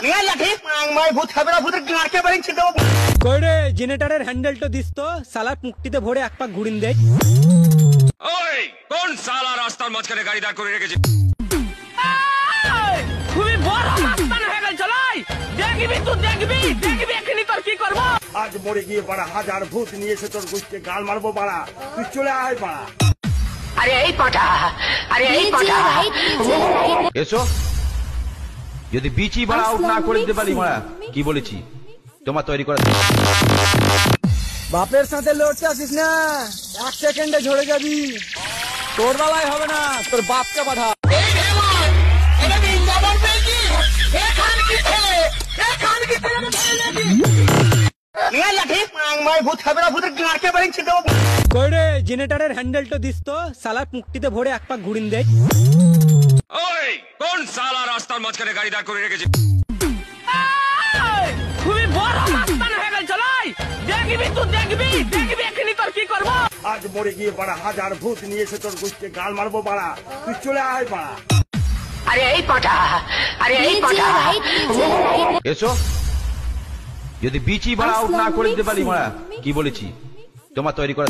নিয়ে লাঠি মাই ভূত হবে না ভূতের গাঁটকে বাড়ি ছিট দেবো কই রে জেনারেটরের হ্যান্ডেলটা দিস তো সালার মুক্তিতে ভরে এক পাক ঘুরিন দেয়। ওই কোন সালা রাস্তার মাঝখানে গাড়ি দাঁড় করে রেখেছে? খুবই বড় মাস্তান হয়ে গেল চলাই দেখবি তুই দেখবি এখানে তোর কি করব। আজ মরে গিয়ে পাড়া হাজার ভূত নিয়ে এসে তোর গুষ্টি গাল মারবো পাড়া তুই চলে আয় পাড়া। আরে এই পাটা এসো যদি বিচি ভাড়া আউট না করে দিতে পারি মারা কি বলেছি তোমার তৈরি করা বাপের সাথে লড়তে আসিস না, এক সেকেন্ডে ঝরে যাবি। তোর বেলায় হবে না, তোর বাপকে বাধা। নিয়ে লাঠি মাই ভূত হবে না ভূতের গাঁটকে বাড়ি ছিট দেবো। কই রে জেনারেটরের হ্যান্ডেলটা দিস তো সালার মুক্তিতে ভরে এক পাক ঘুরিন দেয়। ওই কোন সালা রাস্তার মাঝখানে গাড়ি দাঁড় করে রেখেছে? খুবই বড় মাস্তান হয়ে গেল চলাই দেখবি তুই দেখবি এখানে তোর কি করব। আজ মরে গিয়ে পাড়া হাজার ভূত নিয়ে এসে তোর গুষ্টি গাল মারবো পাড়া তুই চলে আয় পাড়া। আরে এই পাটা এসো যদি বিচি ভাড়া আউট না করে দিতে পারি মারা কি বলেছি তোমার তৈরি করা